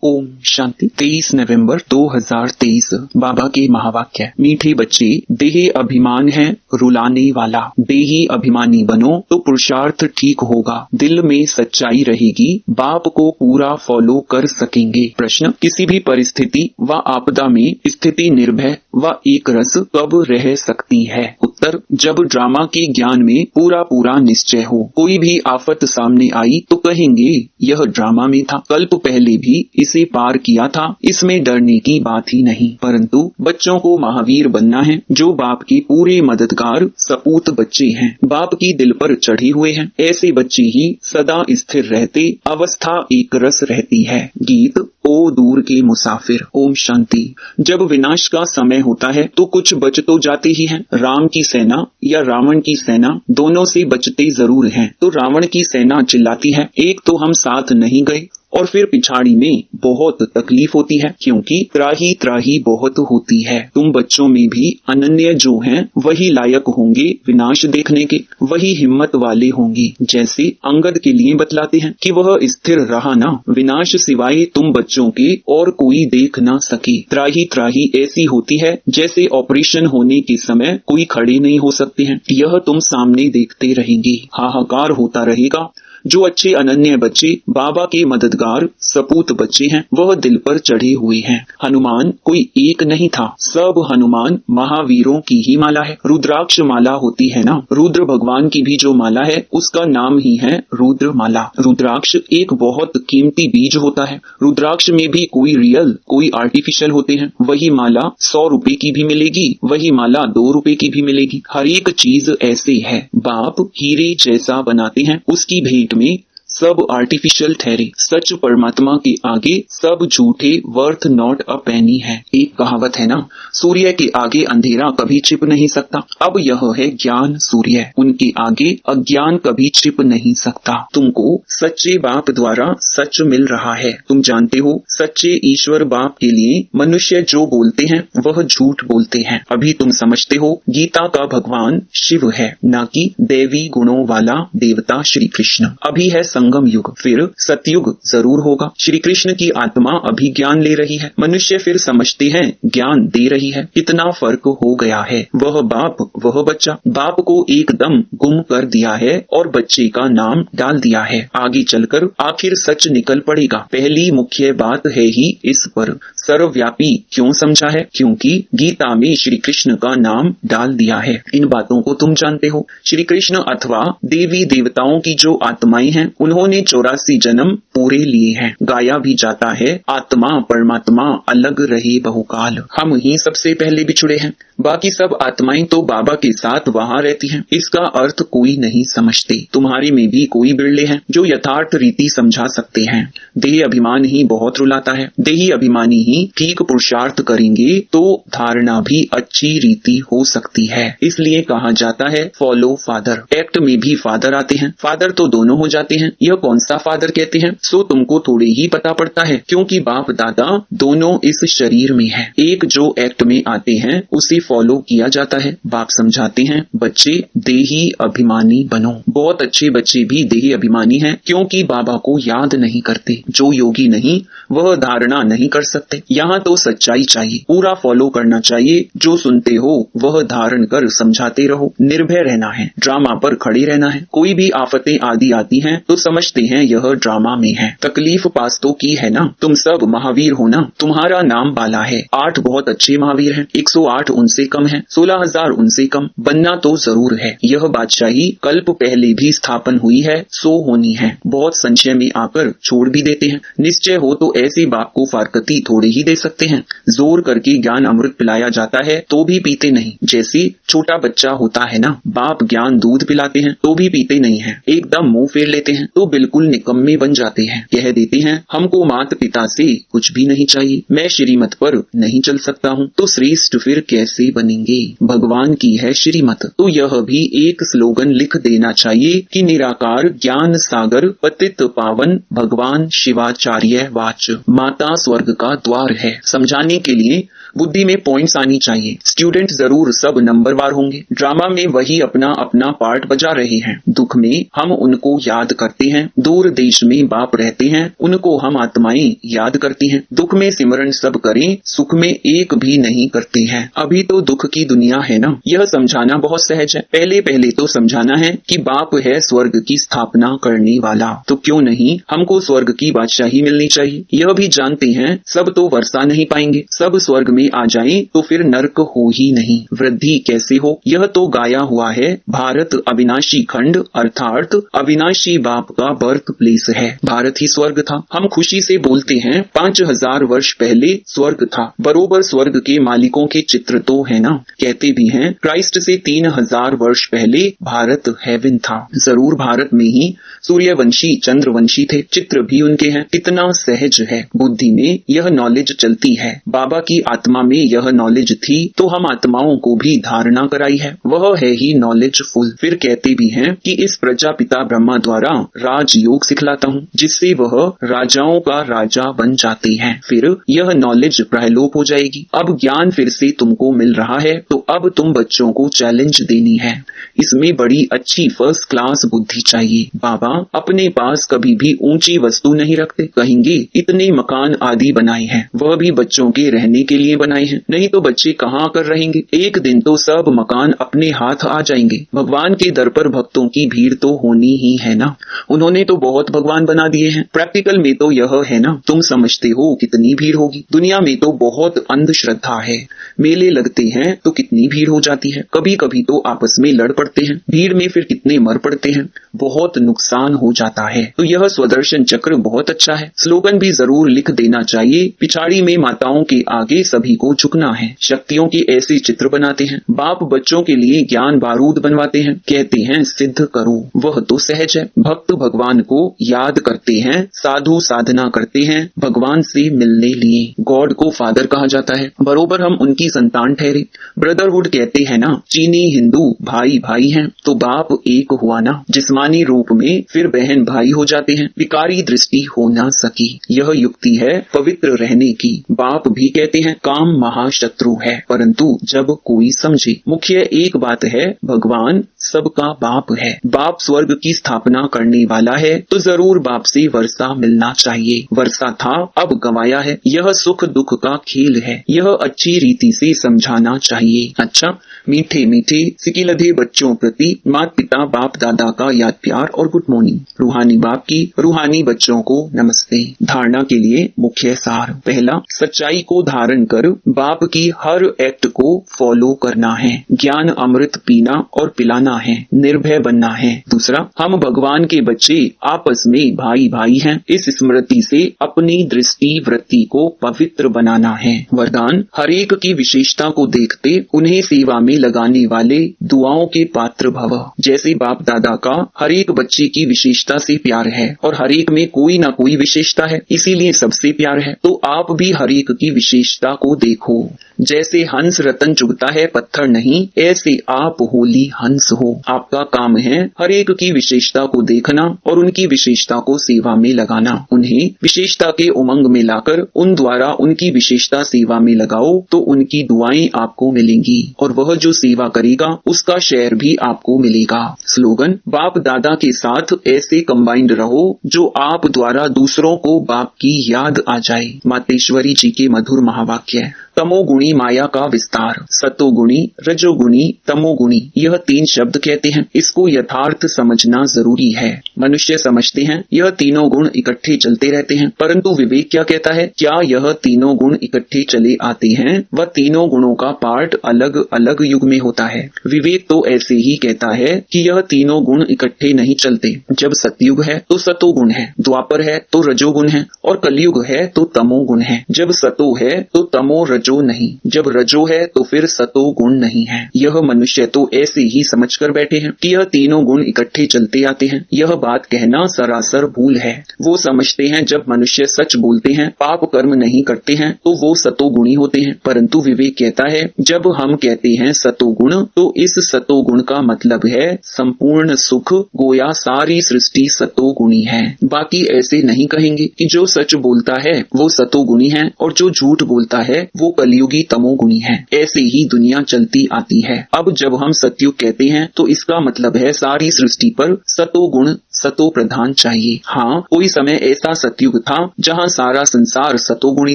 ओम शांति। 23 नवंबर 2023 बाबा के महावाक्य। मीठे बच्चे, देह अभिमान है रुलाने वाला, देही अभिमानी बनो तो पुरुषार्थ ठीक होगा, दिल में सच्चाई रहेगी, बाप को पूरा फॉलो कर सकेंगे। प्रश्न, किसी भी परिस्थिति व आपदा में स्थिति निर्भय व एक रस कब रह सकती है? उत्तर, जब ड्रामा के ज्ञान में पूरा पूरा निश्चय हो। कोई भी आफत सामने आई तो कहेंगे यह ड्रामा में था, कल्प पहले भी इसे पार किया था, इसमें डरने की बात ही नहीं। परंतु बच्चों को महावीर बनना है, जो बाप के पूरे मददगार सपूत बच्चे हैं, बाप की दिल पर चढ़े हुए हैं। ऐसे बच्चे ही सदा स्थिर रहते, अवस्था एक रस रहती है। गीत ओ दूर के मुसाफिर। ओम शांति। जब विनाश का समय होता है तो कुछ बच तो जाते ही हैं। राम की सेना या रावण की सेना, दोनों से बचते जरूर हैं। तो रावण की सेना चिल्लाती है, एक तो हम साथ नहीं गए, और फिर पिछाड़ी में बहुत तकलीफ होती है, क्योंकि त्राही त्राही बहुत होती है। तुम बच्चों में भी अनन्य जो हैं, वही लायक होंगे विनाश देखने के, वही हिम्मत वाले होंगे। जैसे अंगद के लिए बतलाते हैं कि वह स्थिर रहा ना, विनाश सिवाय तुम बच्चों के और कोई देख ना सके। त्राही त्राही ऐसी होती है जैसे ऑपरेशन होने के समय कोई खड़े नहीं हो सकते हैं, यह तुम सामने देखते रहेंगे, हाहाकार होता रहेगा। जो अच्छे अनन्य बच्चे बाबा के मददगार सपूत बच्चे हैं, वह दिल पर चढ़े हुए हैं। हनुमान कोई एक नहीं था, सब हनुमान महावीरों की ही माला है। रुद्राक्ष माला होती है ना, रुद्र भगवान की भी जो माला है उसका नाम ही है रुद्र माला। रुद्राक्ष एक बहुत कीमती बीज होता है। रुद्राक्ष में भी कोई रियल कोई आर्टिफिशियल होते हैं। वही माला 100 रुपए की भी मिलेगी, वही माला 2 रुपए की भी मिलेगी। हर एक चीज ऐसे है। बाप हीरे जैसा बनाते हैं, उसकी भेंट में सब आर्टिफिशियल ठहरे। सच परमात्मा के आगे सब झूठे, वर्थ नॉट अ पेनी है। एक कहावत है ना, सूर्य के आगे अंधेरा कभी छिप नहीं सकता। अब यह है ज्ञान सूर्य, उनके आगे अज्ञान कभी छिप नहीं सकता। तुमको सच्चे बाप द्वारा सच मिल रहा है। तुम जानते हो, सच्चे ईश्वर बाप के लिए मनुष्य जो बोलते हैं वह झूठ बोलते हैं। अभी तुम समझते हो गीता का भगवान शिव है, ना कि देवी गुणों वाला देवता श्री कृष्ण। अभी है संगम युग, फिर सतयुग जरूर होगा। श्री कृष्ण की आत्मा अभी ज्ञान ले रही है, मनुष्य फिर समझते हैं ज्ञान दे रही है। कितना फर्क हो गया है। वह बाप वह बच्चा, बाप को एकदम गुम कर दिया है और बच्चे का नाम डाल दिया है। आगे चलकर आखिर सच निकल पड़ेगा। पहली मुख्य बात है ही इस पर सर्वव्यापी क्यों समझा है, क्योंकि गीता में श्री कृष्ण का नाम डाल दिया है। इन बातों को तुम जानते हो। श्री कृष्ण अथवा देवी देवताओं की जो आत्माएं हैं, उन्होंने 84 जन्म पूरे लिए हैं। गाया भी जाता है, आत्मा परमात्मा अलग रहे बहुकाल। हम ही सबसे पहले बिछुड़े हैं, बाकी सब आत्माएं तो बाबा के साथ वहां रहती हैं। इसका अर्थ कोई नहीं समझते। तुम्हारे में भी कोई बिरले हैं जो यथार्थ रीति समझा सकते हैं। देह अभिमान ही बहुत रुलाता है। देही अभिमानी ही ठीक पुरुषार्थ करेंगे तो धारणा भी अच्छी रीति हो सकती है। इसलिए कहा जाता है फॉलो फादर। एक्ट में भी फादर आते हैं। फादर तो दोनों हो जाते हैं। यह कौन सा फादर कहते हैं सो तुमको थोड़े ही पता पड़ता है, क्योंकि बाप दादा दोनों इस शरीर में है। एक जो एक्ट में आते हैं उसे फॉलो किया जाता है। बाप समझाते हैं बच्चे देही अभिमानी बनो। बहुत अच्छे बच्चे भी देही अभिमानी हैं, क्योंकि बाबा को याद नहीं करते। जो योगी नहीं वह धारणा नहीं कर सकते। यहाँ तो सच्चाई चाहिए, पूरा फॉलो करना चाहिए। जो सुनते हो वह धारण कर समझाते रहो। निर्भय रहना है, ड्रामा पर खड़े रहना है। कोई भी आफतें आदि आती हैं तो समझते हैं यह ड्रामा में है। तकलीफ पास तो की है ना। तुम सब महावीर हो ना, तुम्हारा नाम बाला है। 8 बहुत अच्छे महावीर हैं, 108 उनसे कम है, 16,000 उनसे कम। बनना तो जरूर है। यह बादशाही कल्प पहले भी स्थापन हुई है, सो होनी है। बहुत संशय में आकर छोड़ भी देते हैं। निश्चय हो तो ऐसे बाप को फारकती थोड़े ही दे सकते हैं। जोर करके ज्ञान अमृत पिलाया जाता है तो भी पीते नहीं। जैसे छोटा बच्चा होता है ना, बाप ज्ञान दूध पिलाते हैं तो भी पीते नहीं है, एकदम मुंह फेर लेते हैं तो बिल्कुल निकम्मे बन जाते हैं। कह देते हैं हमको माता पिता से कुछ भी नहीं चाहिए, मैं श्रीमत पर नहीं चल सकता हूँ। तो श्रेष्ठ फिर कैसे बड़े बनेंगे, भगवान की है श्रीमत। तो यह भी एक स्लोगन लिख देना चाहिए कि निराकार ज्ञान सागर पतित पावन भगवान शिवाचार्य वाच, माता स्वर्ग का द्वार है। समझाने के लिए बुद्धि में पॉइंट्स आनी चाहिए। स्टूडेंट जरूर सब नंबरवार होंगे। ड्रामा में वही अपना अपना पार्ट बजा रहे हैं। दुख में हम उनको याद करते हैं, दूर देश में बाप रहते हैं, उनको हम आत्माएं याद करती हैं। दुख में सिमरन सब करें, सुख में एक भी नहीं करते हैं। अभी तो दुख की दुनिया है ना। यह समझाना बहुत सहज है। पहले पहले तो समझाना है कि बाप है स्वर्ग की स्थापना करने वाला, तो क्यों नहीं हमको स्वर्ग की बादशाही मिलनी चाहिए। यह भी जानते हैं सब तो वर्षा नहीं पाएंगे, सब स्वर्ग में आ जाएं तो फिर नर्क हो ही नहीं। वृद्धि कैसे हो, यह तो गाया हुआ है। भारत अविनाशी खंड अर्थात अविनाशी बाप का बर्थ प्लेस है। भारत ही स्वर्ग था। हम खुशी से बोलते हैं 5000 वर्ष पहले स्वर्ग था। बरोबर स्वर्ग के मालिकों के चित्र तो है ना। कहते भी हैं क्राइस्ट से 3000 वर्ष पहले भारत हेवन था। जरूर भारत में ही सूर्यवंशी चंद्रवंशी थे, चित्र भी उनके हैं। कितना सहज है। बुद्धि में यह नॉलेज चलती है। बाबा की आत्मा में यह नॉलेज थी तो हम आत्माओं को भी धारणा कराई है। वह है ही नॉलेज फुल। फिर कहते भी हैं कि इस प्रजापिता ब्रह्मा द्वारा राजयोग सिखलाता हूँ, जिससे वह राजाओं का राजा बन जाते हैं। फिर यह नॉलेज प्रहलोप हो जाएगी। अब ज्ञान फिर से तुमको मिल रहा है तो अब तुम बच्चों को चैलेंज देनी है। इसमें बड़ी अच्छी फर्स्ट क्लास बुद्धि चाहिए। बाबा अपने पास कभी भी ऊंची वस्तु नहीं रखते। कहेंगे इतने मकान आदि बनाए हैं, वह भी बच्चों के रहने के लिए बनाए हैं, नहीं तो बच्चे कहाँ कर रहेंगे। एक दिन तो सब मकान अपने हाथ आ जाएंगे। भगवान के दर पर भक्तों की भीड़ तो होनी ही है ना। उन्होंने तो बहुत भगवान बना दिए हैं। प्रैक्टिकल में तो यह है ना। तुम समझते हो कितनी भीड़ होगी। दुनिया में तो बहुत अंधश्रद्धा है। मेले लगते हैं तो कितनी भीड़ हो जाती है। कभी कभी तो आपस में लड़ पड़ते हैं। भीड़ में फिर कितने मर पड़ते हैं। बहुत नुकसान हो जाता है। तो यह स्वदर्शन चक्र बहुत अच्छा है। स्लोगन भी जरूर लिख देना चाहिए। पिछाड़ी में माताओं के आगे सभी को झुकना है। शक्तियों के ऐसे चित्र बनाते हैं। बाप बच्चों के लिए ज्ञान बारूद बनवाते हैं। कहते हैं सिद्ध करो, वह तो सहज है। भक्त भगवान को याद करते हैं, साधु साधना करते हैं भगवान से मिलने लिए। गॉड को फादर कहा जाता है। बरोबर हम उनकी संतान ठहरे। ब्रदरहुड कहते हैं ना। चीनी हिंदू भाई भाई हैं तो बाप एक हुआ ना। जिस्मानी रूप में फिर बहन भाई हो जाते हैं। विकारी दृष्टि हो ना सकी। यह युक्ति है पवित्र रहने की। बाप भी कहते हैं काम महाशत्रु है, परंतु जब कोई समझे। मुख्य एक बात है, भगवान सबका बाप है। बाप स्वर्ग की स्थापना करने वाला है तो जरूर बाप से वर्षा मिलना चाहिए। वर्षा था अब गंवाया है। यह सुख दुख का खेल है। यह अच्छी रीति से समझाना चाहिए। अच्छा, मीठे मीठे सिकिलधे बच्चों प्रति माता पिता बाप दादा का याद प्यार और गुड मॉर्निंग। रूहानी बाप की रूहानी बच्चों को नमस्ते। धारणा के लिए मुख्य सार। पहला, सच्चाई को धारण कर बाप की हर एक्ट को फॉलो करना है। ज्ञान अमृत पीना और पिलाना है। निर्भय बनना है। दूसरा, हम भगवान के बच्चे आपस में भाई भाई हैं। इस स्मृति से अपनी दृष्टि वृत्ति को पवित्र बनाना है। वरदान, हरेक की विशेषता को देखते उन्हें सेवा में लगाने वाले दुआओं के पात्र भव। जैसे बाप दादा का हरेक बच्चे की विशेषता से प्यार है और हरेक में कोई ना कोई विशेषता है, इसीलिए सबसे प्यार है। तो आप भी हरेक की विशेषता को देखो। जैसे हंस रतन चुगता है पत्थर नहीं, ऐसे आप होली हंस हो। आपका काम है हरेक की विशेषता को देखना और उनकी विशेषता को सेवा में लगाना। उन्हें विशेषता के उमंग में लाकर उन द्वारा उनकी विशेषता सेवा में लगाओ तो उनकी दुआएं आपको मिलेंगी और वह जो सेवा करेगा उसका शेयर भी आपको मिलेगा। स्लोगन, बाप दादा के साथ ऐसे कंबाइंड रहो जो आप द्वारा दूसरों को बाप की याद आ जाए। मातेश्वरी जी के मधुर महावाक्य। तमोगुणी माया का विस्तार। सतोगुणी रजोगुणी तमोगुणी, यह 3 शब्द कहते हैं। इसको यथार्थ समझना जरूरी है। मनुष्य समझते हैं यह तीनों गुण इकट्ठे चलते रहते हैं, परंतु विवेक क्या कहता है? क्या यह तीनों गुण इकट्ठे चले आते हैं? वह तीनों गुणों का पार्ट अलग अलग युग में होता है। विवेक तो ऐसे ही कहता है कि यह तीनों गुण इकट्ठे नहीं चलते। जब सतयुग है तो सतोगुण है, द्वापर है तो रजोगुण है और कलयुग है तो तमोगुण है। जब सतो है तो तमो रजो नहीं। जब रजो है तो फिर सतो गुण नहीं है। यह मनुष्य तो ऐसे ही समझकर बैठे हैं कि यह तीनों गुण इकट्ठे चलते आते हैं। यह बात कहना सरासर भूल है। वो समझते हैं जब मनुष्य सच बोलते हैं, पाप कर्म नहीं करते हैं, तो वो सतोगुणी होते हैं। परंतु विवेक कहता है जब हम कहते हैं सतोगुण, तो इस सतोगुण का मतलब है संपूर्ण सुख, गोया सारी सृष्टि सतोगुणी है। बाकी ऐसे नहीं कहेंगे कि जो सच बोलता है वो सतोगुणी है और जो झूठ बोलता है वो कलयुगी तमोगुणी है। ऐसे ही दुनिया चलती आती है। अब जब हम सतयुग कहते हैं तो इसका मतलब है सारी सृष्टि पर सतोगुण, सतो प्रधान चाहिए। हाँ, कोई समय ऐसा सतयुग था जहाँ सारा संसार सतोगुणी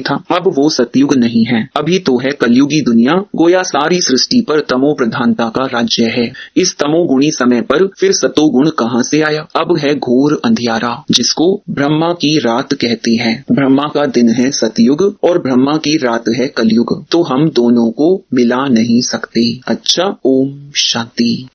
था। अब वो सतयुग नहीं है। अभी तो है कलयुगी दुनिया, गोया सारी सृष्टि पर तमो प्रधानता का राज्य है। इस तमोगुणी समय पर फिर सतोगुण कहाँ से आया? अब है घोर अंधियारा, जिसको ब्रह्मा की रात कहते हैं। ब्रह्मा का दिन है सतयुग और ब्रह्मा की रात है कलयुग, तो हम दोनों को मिला नहीं सकते। अच्छा, ओम शांति।